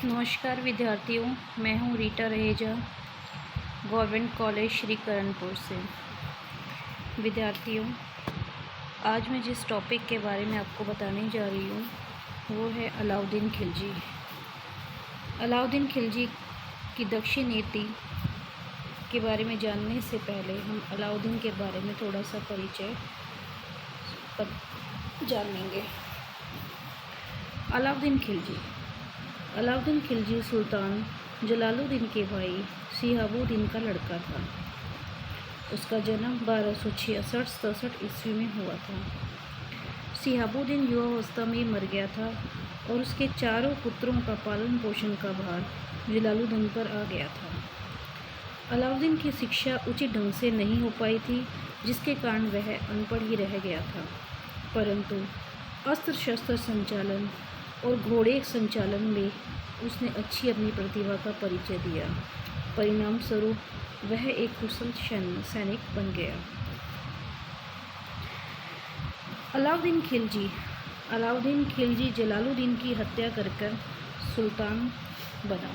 नमस्कार विद्यार्थियों, मैं हूं रीटा रहेजा, गवर्नमेंट कॉलेज श्री करणपुर से। विद्यार्थियों, आज मैं जिस टॉपिक के बारे में आपको बताने जा रही हूं वो है अलाउद्दीन खिलजी। अलाउद्दीन खिलजी की दक्षिण नीति के बारे में जानने से पहले हम अलाउद्दीन के बारे में थोड़ा सा परिचय जानेंगे। अलाउद्दीन खिलजी सुल्तान जलालुद्दीन के भाई शिहाबुद्दीन का लड़का था। उसका जन्म 1266-67 ईस्वी में हुआ था। शिहाबुद्दीन युवावस्था में मर गया था और उसके चारों पुत्रों का पालन पोषण का भार जलालुद्दीन पर आ गया था। अलाउद्दीन की शिक्षा उचित ढंग से नहीं हो पाई थी, जिसके कारण वह अनपढ़ ही रह गया था। परंतु अस्त्र शस्त्र संचालन और घोड़े संचालन में उसने अच्छी अपनी प्रतिभा का परिचय दिया। परिणाम स्वरूप वह एक कुशल सैनिक बन गया। अलाउद्दीन खिलजी जलालुद्दीन की हत्या कर सुल्तान बना।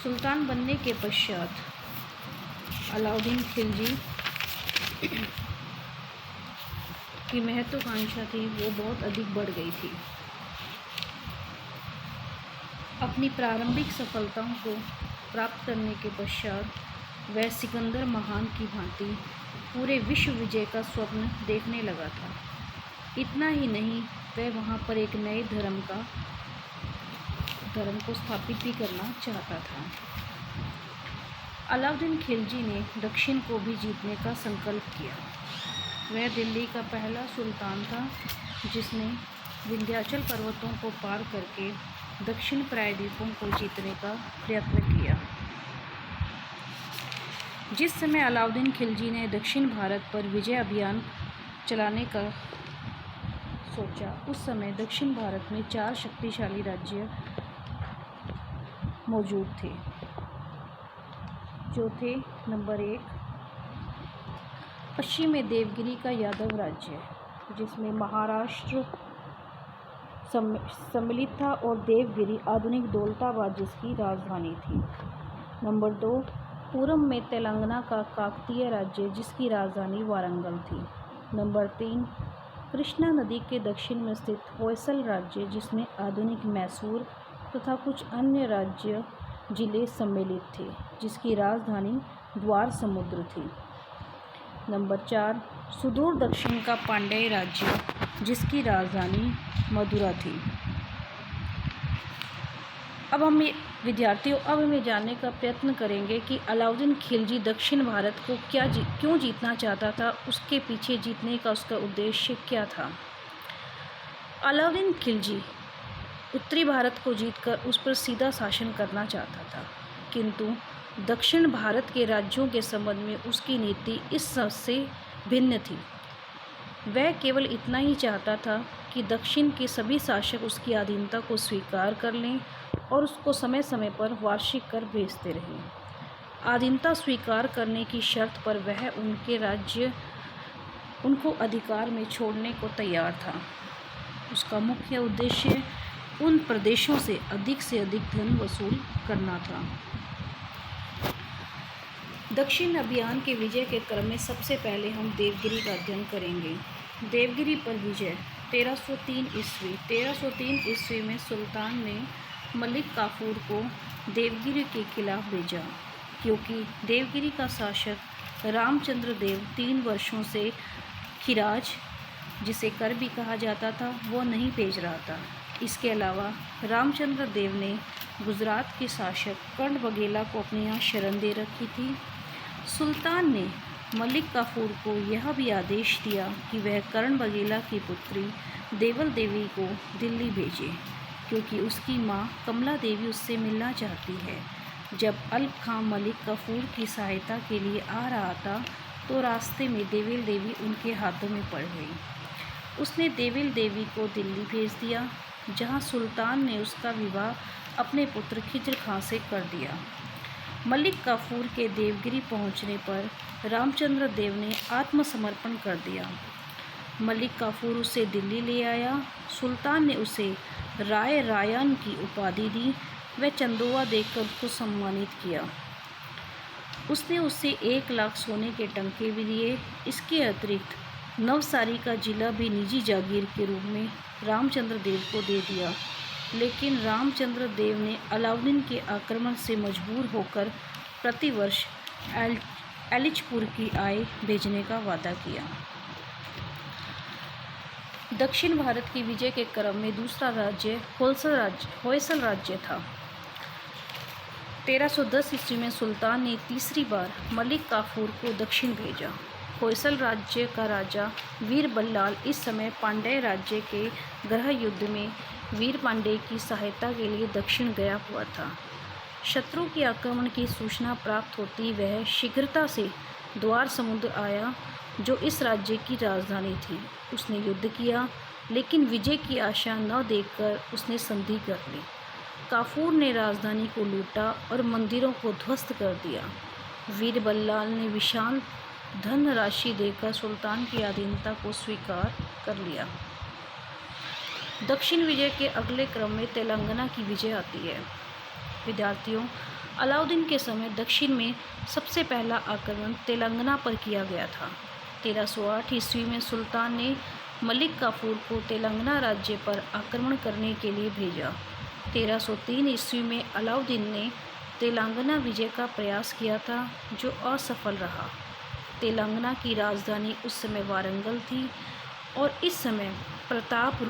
सुल्तान बनने के पश्चात अलाउद्दीन खिलजी की महत्वाकांक्षा थी वो बहुत अधिक बढ़ गई थी। अपनी प्रारंभिक सफलताओं को प्राप्त करने के पश्चात वह सिकंदर महान की भांति पूरे विश्व विजय का स्वप्न देखने लगा था। इतना ही नहीं, वह वहाँ पर एक नए धर्म को स्थापित भी करना चाहता था। अलाउद्दीन खिलजी ने दक्षिण को भी जीतने का संकल्प किया। वह दिल्ली का पहला सुल्तान था जिसने विंध्याचल पर्वतों को पार करके दक्षिण प्रायद्वीपों को जीतने का प्रयत्न किया। जिस समय अलाउद्दीन खिलजी ने दक्षिण भारत पर विजय अभियान चलाने का सोचा, उस समय दक्षिण भारत में 4 शक्तिशाली राज्य मौजूद थे, जो थे नंबर 1 पश्चिम में देवगिरी का यादव राज्य, जिसमें महाराष्ट्र सम्मिलित था और देवगिरी आधुनिक दौलताबाद जिसकी राजधानी थी। नंबर 2 पूर्व में तेलंगाना का काकतीय राज्य जिसकी राजधानी वारंगल थी। नंबर 3 कृष्णा नदी के दक्षिण में स्थित होयसल राज्य जिसमें आधुनिक मैसूर तथा कुछ अन्य राज्य जिले सम्मिलित थे, जिसकी राजधानी द्वार समुद्र थी। नंबर 4 सुदूर दक्षिण का पांड्य राज्य जिसकी राजधानी मदुरा थी। अब हम जानने का प्रयत्न करेंगे कि अलाउद्दीन खिलजी दक्षिण भारत को क्यों जीतना चाहता था, उसके पीछे जीतने का उसका उद्देश्य क्या था। अलाउद्दीन खिलजी उत्तरी भारत को जीतकर उस पर सीधा शासन करना चाहता था, किंतु दक्षिण भारत के राज्यों के संबंध में उसकी नीति इस सबसे भिन्न थी। वह केवल इतना ही चाहता था कि दक्षिण के सभी शासक उसकी अधीनता को स्वीकार कर लें और उसको समय समय पर वार्षिक कर भेजते रहें। अधीनता स्वीकार करने की शर्त पर वह उनके राज्य उनको अधिकार में छोड़ने को तैयार था। उसका मुख्य उद्देश्य उन प्रदेशों से अधिक धन वसूल करना था। दक्षिण अभियान के विजय के क्रम में सबसे पहले हम देवगिरी का अध्ययन करेंगे। देवगिरी पर विजय 1303 ईस्वी में सुल्तान ने मलिक काफूर को देवगिरी के खिलाफ भेजा, क्योंकि देवगिरी का शासक रामचंद्र देव 3 वर्षों से खिराज, जिसे कर भी कहा जाता था, वो नहीं भेज रहा था। इसके अलावा रामचंद्र देव ने गुजरात के शासक कर्ण बघेला को अपने यहाँ शरण दे रखी थी। सुल्तान ने मलिक काफूर को यह भी आदेश दिया कि वह कर्ण बघेला की पुत्री देवल देवी को दिल्ली भेजे, क्योंकि उसकी माँ कमला देवी उससे मिलना चाहती है। जब अल्प खां मलिक काफूर की सहायता के लिए आ रहा था तो रास्ते में देवल देवी उनके हाथों में पड़ गई। उसने देवल देवी को दिल्ली भेज दिया, जहाँ सुल्तान ने उसका विवाह अपने पुत्र खिज्र खां से कर दिया। मलिक काफूर के देवगिरी पहुंचने पर रामचंद्र देव ने आत्मसमर्पण कर दिया। मलिक काफूर उसे दिल्ली ले आया। सुल्तान ने उसे राय रायन की उपाधि दी व चंदोवा देकर उसको सम्मानित किया। उसने उसे 1 लाख सोने के टंके भी दिए। इसके अतिरिक्त नवसारी का जिला भी निजी जागीर के रूप में रामचंद्र देव को दे दिया। लेकिन रामचंद्र देव ने अलाउद्दीन के आक्रमण से मजबूर होकर प्रतिवर्ष एलिचपुर की आय भेजने का वादा किया। दक्षिण भारत की विजय के क्रम में दूसरा राज्य होयसल राज्य था। 1310 ईस्वी में सुल्तान ने तीसरी बार मलिक काफूर को दक्षिण भेजा। होयसल राज्य का राजा वीर बल्लाल इस समय पांड्य राज्य के गृह युद्ध में वीर पांड्य की सहायता के लिए दक्षिण गया हुआ था। शत्रु के आक्रमण की सूचना प्राप्त होती वह शीघ्रता से द्वार समुद्र आया, जो इस राज्य की राजधानी थी। उसने युद्ध किया, लेकिन विजय की आशा न देखकर उसने संधि कर ली। काफूर ने राजधानी को लूटा और मंदिरों को ध्वस्त कर दिया। वीर बल्लाल ने विशाल धन राशि देकर सुल्तान की अधीनता को स्वीकार कर लिया। दक्षिण विजय के अगले क्रम में तेलंगाना की विजय आती है। विद्यार्थियों, अलाउद्दीन के समय दक्षिण में सबसे पहला आक्रमण तेलंगाना पर किया गया था। 1308 ईस्वी में सुल्तान ने मलिक काफूर को तेलंगाना राज्य पर आक्रमण करने के लिए भेजा। 1303 ईस्वी में अलाउद्दीन ने तेलंगाना विजय का प्रयास किया था, जो असफल रहा। तेलंगाना की राजधानी उस समय वारंगल थी और इस समय प्रताप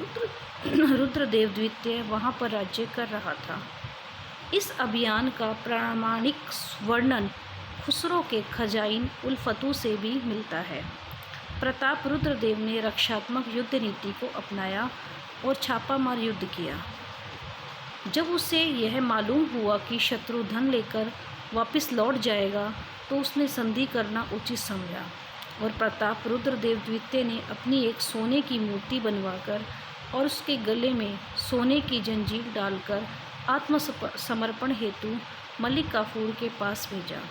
रुद्रदेव द्वितीय वहाँ पर राज्य कर रहा था। इस अभियान का प्रामाणिक वर्णन खुसरो के खजाइन उल फतू से भी मिलता है। प्रताप रुद्रदेव ने रक्षात्मक युद्ध नीति को अपनाया और छापामार युद्ध किया। जब उसे यह मालूम हुआ कि शत्रु धन लेकर वापस लौट जाएगा, तो उसने संधि करना उचित समझा और प्रताप रुद्रदेव द्वितीय ने अपनी एक सोने की मूर्ति बनवाकर और उसके गले में सोने की जंजीर डालकर आत्मसमर्पण हेतु मलिक काफूर के पास भेजा।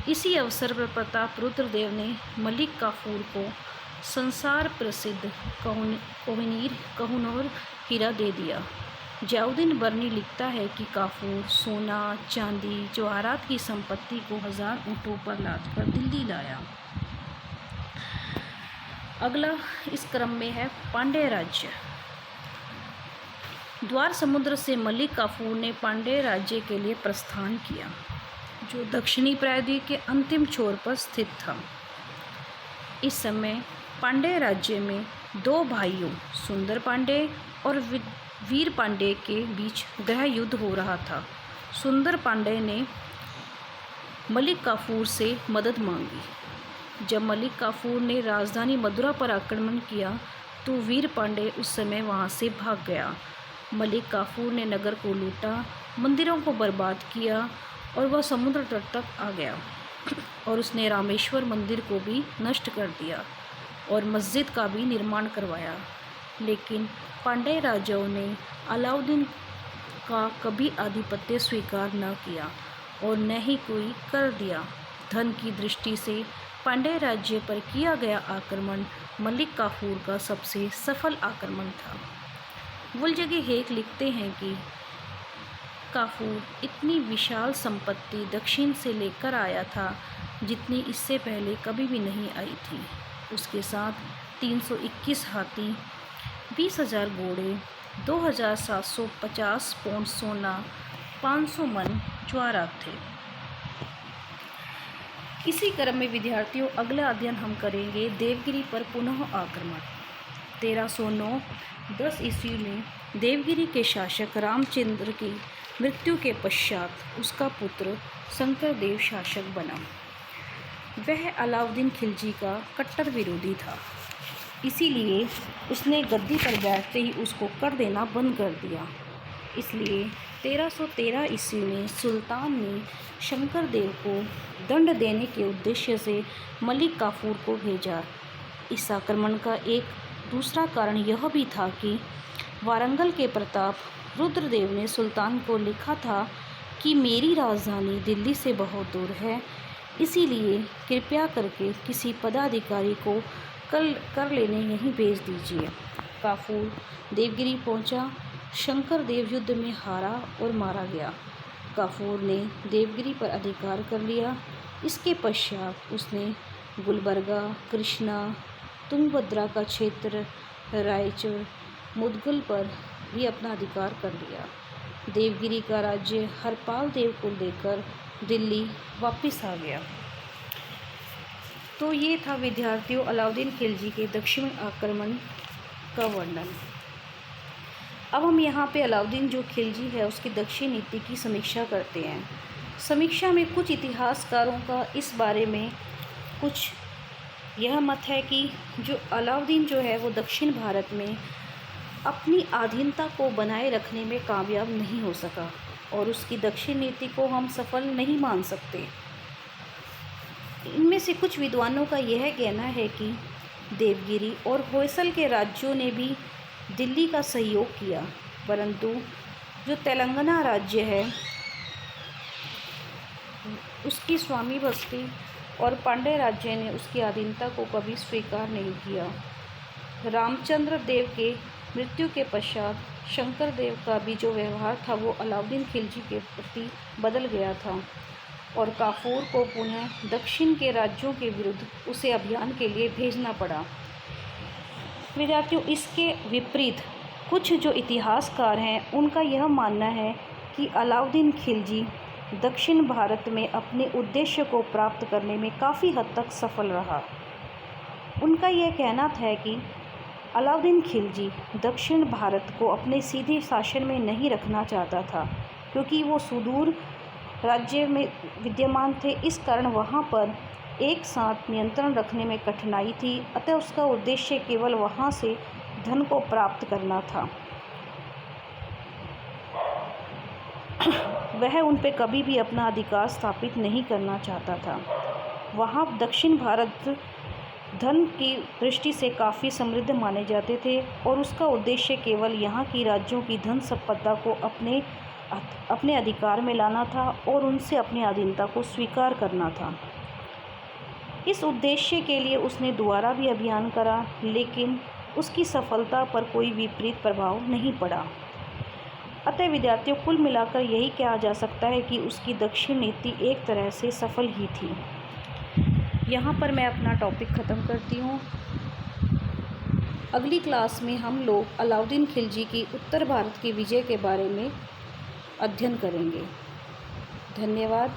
इसी अवसर पर प्रताप रुद्रदेव ने मलिक काफूर को संसार प्रसिद्ध कोहिनूर हीरा दे दिया। जियाउद्दीन बर्नी लिखता है कि काफूर सोना, चांदी, जवाहरात की संपत्ति को 1000 ऊँटों पर लादकर दिल्ली लाया। अगला इस क्रम में है पांड्य राज्य। द्वार समुद्र से मलिक काफूर ने पांड्य राज्य के लिए प्रस्थान किया, जो दक्षिणी प्रायद्वीप के अंतिम छोर पर स्थित था। इस समय पांड्य राज्य में 2 भाइयों सुंदर पांड्य और वीर पांड्य के बीच गृह युद्ध हो रहा था। सुंदर पांड्य ने मलिक काफूर से मदद मांगी। जब मलिक काफूर ने राजधानी मदुरा पर आक्रमण किया, तो वीर पांड्य उस समय वहां से भाग गया। मलिक काफूर ने नगर को लूटा, मंदिरों को बर्बाद किया और वह समुद्र तट तक आ गया और उसने रामेश्वर मंदिर को भी नष्ट कर दिया और मस्जिद का भी निर्माण करवाया। लेकिन पांड्य राजाओं ने अलाउद्दीन का कभी आधिपत्य स्वीकार न किया और न ही कोई कर दिया। धन की दृष्टि से पांड्य राज्य पर किया गया आक्रमण मलिक काफूर का सबसे सफल आक्रमण था। वुलजगी हेक लिखते हैं कि काफूर इतनी विशाल संपत्ति दक्षिण से लेकर आया था, जितनी इससे पहले कभी भी नहीं आई थी। उसके साथ 321 हाथी, 20,000 घोड़े, 2,750 पौंड सोना, 500 मन जवाहरात थे। इसी क्रम में विद्यार्थियों, अगला अध्ययन हम करेंगे देवगिरी पर पुनः आक्रमण। 1309-10 ईस्वी में देवगिरी के शासक रामचंद्र की मृत्यु के पश्चात उसका पुत्र शंकरदेव शासक बना। वह अलाउद्दीन खिलजी का कट्टर विरोधी था, इसीलिए उसने गद्दी पर बैठते ही उसको कर देना बंद कर दिया। इसलिए 1313 ईस्वी में सुल्तान ने शंकरदेव को दंड देने के उद्देश्य से मलिक काफूर को भेजा। इस आक्रमण का एक दूसरा कारण यह भी था कि वारंगल के प्रताप रुद्रदेव ने सुल्तान को लिखा था कि मेरी राजधानी दिल्ली से बहुत दूर है, इसीलिए कृपया करके किसी पदाधिकारी को कर लेने यहीं भेज दीजिए। काफूर देवगिरी पहुंचा शंकर देव युद्ध में हारा और मारा गया। काफूर ने देवगिरी पर अधिकार कर लिया। इसके पश्चात उसने गुलबर्गा, कृष्णा, तुंगभद्रा का क्षेत्र, रायचूर, मुदगल पर भी अपना अधिकार कर लिया। देवगिरी का राज्य हरपाल देव को लेकर दिल्ली वापस आ गया। तो ये था विद्यार्थियों अलाउद्दीन खिलजी के दक्षिण आक्रमण का वर्णन। अब हम यहाँ पे अलाउद्दीन जो खिलजी है उसकी दक्षिण नीति की समीक्षा करते हैं। समीक्षा में कुछ इतिहासकारों का इस बारे में कुछ यह मत है कि जो अलाउद्दीन जो है वो दक्षिण भारत में अपनी अधीनता को बनाए रखने में कामयाब नहीं हो सका और उसकी दक्षिण नीति को हम सफल नहीं मान सकते। इनमें से कुछ विद्वानों का यह कहना है कि देवगिरी और होयसल के राज्यों ने भी दिल्ली का सहयोग किया, परंतु जो तेलंगाना राज्य है उसकी स्वामी भक्ति और पांड्य राज्य ने उसकी अधीनता को कभी स्वीकार नहीं किया। रामचंद्र देव के मृत्यु के पश्चात शंकर देव का भी जो व्यवहार था वो अलाउद्दीन खिलजी के प्रति बदल गया था और काफूर को पुनः दक्षिण के राज्यों के विरुद्ध उसे अभियान के लिए भेजना पड़ा। विद्यार्थियों, इसके विपरीत कुछ जो इतिहासकार हैं उनका यह मानना है कि अलाउद्दीन खिलजी दक्षिण भारत में अपने उद्देश्य को प्राप्त करने में काफ़ी हद तक सफल रहा। उनका यह कहना था कि अलाउद्दीन खिलजी दक्षिण भारत को अपने सीधे शासन में नहीं रखना चाहता था, क्योंकि वो सुदूर राज्य में विद्यमान थे। इस कारण वहाँ पर एक साथ नियंत्रण रखने में कठिनाई थी, अतः उसका उद्देश्य केवल वहाँ से धन को प्राप्त करना था। वह उन पे कभी भी अपना अधिकार स्थापित नहीं करना चाहता था। वहाँ दक्षिण भारत धन की दृष्टि से काफ़ी समृद्ध माने जाते थे और उसका उद्देश्य केवल यहाँ की राज्यों की धन संपदा को अपने अधिकार में लाना था और उनसे अपनी अधीनता को स्वीकार करना था। इस उद्देश्य के लिए उसने दोबारा भी अभियान करा, लेकिन उसकी सफलता पर कोई विपरीत प्रभाव नहीं पड़ा। अतः विद्यार्थियों, कुल मिलाकर यही कहा जा सकता है कि उसकी दक्षिण नीति एक तरह से सफल ही थी। यहाँ पर मैं अपना टॉपिक ख़त्म करती हूँ। अगली क्लास में हम लोग अलाउद्दीन खिलजी की उत्तर भारत की विजय के बारे में अध्ययन करेंगे। धन्यवाद।